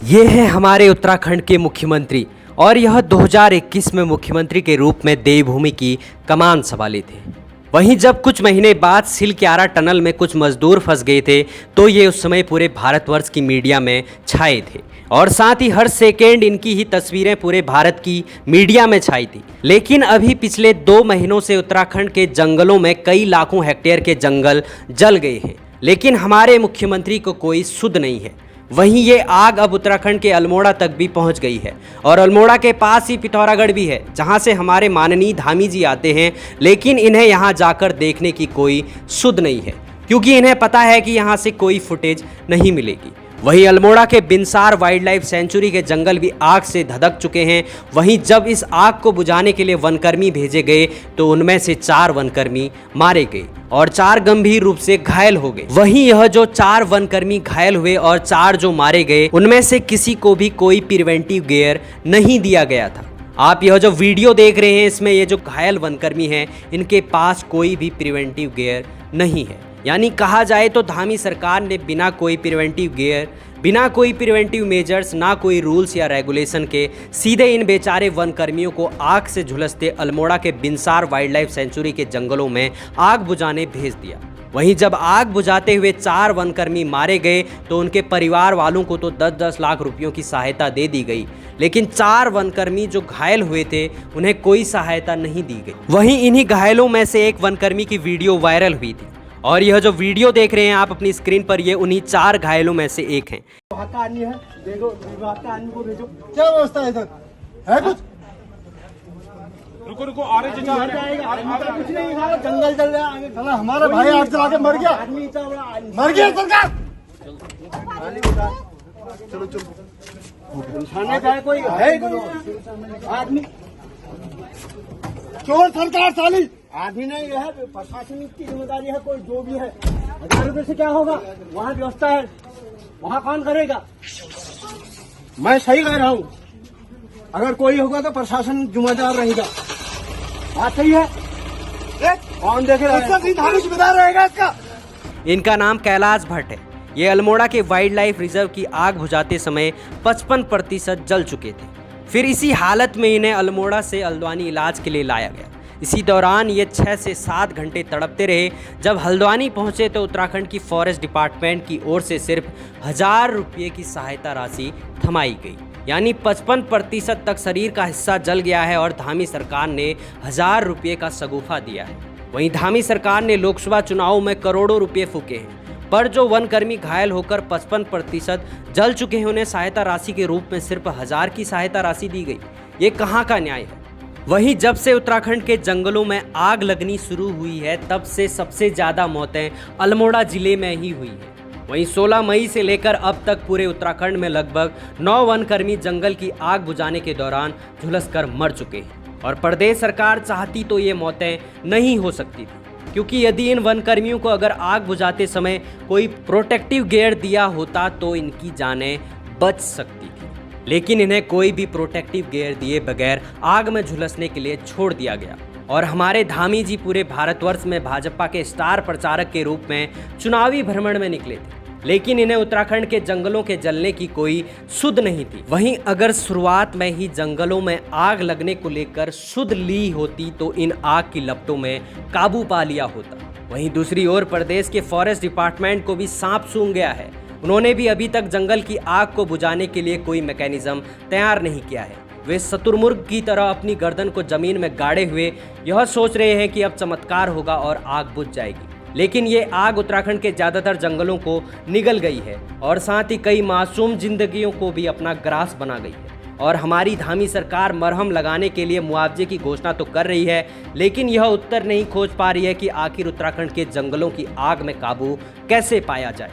ये है हमारे उत्तराखंड के मुख्यमंत्री और यह 2021 में मुख्यमंत्री के रूप में देवभूमि की कमान संभाले थे। वहीं जब कुछ महीने बाद सिलक्यारा टनल में कुछ मजदूर फंस गए थे तो ये उस समय पूरे भारतवर्ष की मीडिया में छाए थे और साथ ही हर सेकेंड इनकी ही तस्वीरें पूरे भारत की मीडिया में छाई थी। लेकिन अभी पिछले 2 महीनों से उत्तराखंड के जंगलों में कई लाखों हेक्टेयर के जंगल जल गए हैं, लेकिन हमारे मुख्यमंत्री को कोई सुध नहीं है। वहीं ये आग अब उत्तराखंड के अल्मोड़ा तक भी पहुंच गई है और अल्मोड़ा के पास ही पिथौरागढ़ भी है, जहां से हमारे माननीय धामी जी आते हैं, लेकिन इन्हें यहां जाकर देखने की कोई सुध नहीं है क्योंकि इन्हें पता है कि यहां से कोई फुटेज नहीं मिलेगी। वहीं अल्मोड़ा के बिनसार वाइल्ड लाइफ सेंचुरी के जंगल भी आग से धधक चुके हैं। वहीं जब इस आग को बुझाने के लिए वनकर्मी भेजे गए तो उनमें से 4 वनकर्मी मारे गए और 4 गंभीर रूप से घायल हो गए। वहीं यह जो 4 वनकर्मी घायल हुए और 4 जो मारे गए, उनमें से किसी को भी कोई प्रिवेंटिव गियर नहीं दिया गया था। आप यह जो वीडियो देख रहे हैं, इसमें ये जो घायल वनकर्मी हैं, इनके पास कोई भी प्रिवेंटिव गियर नहीं है। यानी कहा जाए तो धामी सरकार ने बिना कोई प्रिवेंटिव गियर, बिना कोई प्रिवेंटिव मेजर्स, ना कोई रूल्स या रेगुलेशन के सीधे इन बेचारे वनकर्मियों को आग से झुलसते अल्मोड़ा के बिनसार वाइल्ड लाइफ सेंचुरी के जंगलों में आग बुझाने भेज दिया। वहीं जब आग बुझाते हुए 4 वनकर्मी मारे गए तो उनके परिवार वालों को तो 10-10 लाख रुपयों की सहायता दे दी गई, लेकिन 4 वनकर्मी जो घायल हुए थे उन्हें कोई सहायता नहीं दी गई। वहीं इन्हीं घायलों में से एक वनकर्मी की वीडियो वायरल हुई थी और यह जो वीडियो देख रहे हैं आप अपनी स्क्रीन पर, ये उन्हीं 4 घायलों में से एक हैं। आदमी है, देखो आदमी को भेजो। क्या व्यवस्था है इधर? है कुछ? रुको आ रहे कुछ नहीं है, जंगल जल रहा है। साला हमारा भाई आग जला के मर गया। आदमी मर गया सरकार। चलो थाने का कोई है आदमी? चोर सरकार साली आदमी नहीं है, प्रशासनिक की जिम्मेदारी है। कोई जो भी है, 1000 रुपए से क्या होगा? वहाँ व्यवस्था है, वहाँ कौन करेगा? मैं सही कह रहा हूँ, अगर कोई होगा तो प्रशासन जिम्मेदार रहेगा। बात सही है। कौन देख रहा है? जिम्मेदार रहेगा इसका। इनका नाम कैलाश भट्ट है। ये अल्मोड़ा के वाइल्ड लाइफ रिजर्व की आग बुझाते समय 55% जल चुके थे। फिर इसी हालत में इन्हें अल्मोड़ा से हल्द्वानी इलाज के लिए लाया गया। इसी दौरान ये 6 से 7 घंटे तड़पते रहे। जब हल्द्वानी पहुंचे तो उत्तराखंड की फॉरेस्ट डिपार्टमेंट की ओर से सिर्फ 1000 रुपये की सहायता राशि थमाई गई। यानी 55% तक शरीर का हिस्सा जल गया है और धामी सरकार ने 1000 रुपये का शगुफा दिया है। वहीं धामी सरकार ने लोकसभा चुनावों में करोड़ों रुपये फूके हैं, पर जो वनकर्मी घायल होकर 55% जल चुके हैं, उन्हें सहायता राशि के रूप में सिर्फ 1000 की सहायता राशि दी गई। ये कहाँ का न्याय है? वहीं जब से उत्तराखंड के जंगलों में आग लगनी शुरू हुई है, तब से सबसे ज़्यादा मौतें अल्मोड़ा जिले में ही हुई हैं। वहीं 16 मई से लेकर अब तक पूरे उत्तराखंड में लगभग 9 वनकर्मी जंगल की आग बुझाने के दौरान झुलसकर मर चुके हैं और प्रदेश सरकार चाहती तो ये मौतें नहीं हो सकती थी, क्योंकि यदि इन वनकर्मियों को अगर आग बुझाते समय कोई प्रोटेक्टिव गियर दिया होता तो इनकी जानें बच सकती थी। लेकिन इन्हें कोई भी प्रोटेक्टिव गियर दिए बगैर आग में झुलसने के लिए छोड़ दिया गया और हमारे धामी जी पूरे भारतवर्ष में भाजपा के स्टार प्रचारक के रूप में चुनावी भ्रमण में निकले थे, लेकिन इन्हें उत्तराखंड के जंगलों के जलने की कोई सुध नहीं थी। वहीं अगर शुरुआत में ही जंगलों में आग लगने को लेकर सुध ली होती तो इन आग की लपटों में काबू पा लिया होता। वहीं दूसरी ओर प्रदेश के फॉरेस्ट डिपार्टमेंट को भी सांप सूंघ गया है। उन्होंने भी अभी तक जंगल की आग को बुझाने के लिए कोई मैकेनिज्म तैयार नहीं किया है। वे शतुरमुर्ग की तरह अपनी गर्दन को जमीन में गाड़े हुए यह सोच रहे हैं कि अब चमत्कार होगा और आग बुझ जाएगी, लेकिन ये आग उत्तराखंड के ज़्यादातर जंगलों को निगल गई है और साथ ही कई मासूम जिंदगियों को भी अपना ग्रास बना गई है। और हमारी धामी सरकार मरहम लगाने के लिए मुआवजे की घोषणा तो कर रही है, लेकिन यह उत्तर नहीं खोज पा रही है कि आखिर उत्तराखंड के जंगलों की आग में काबू कैसे पाया जाए।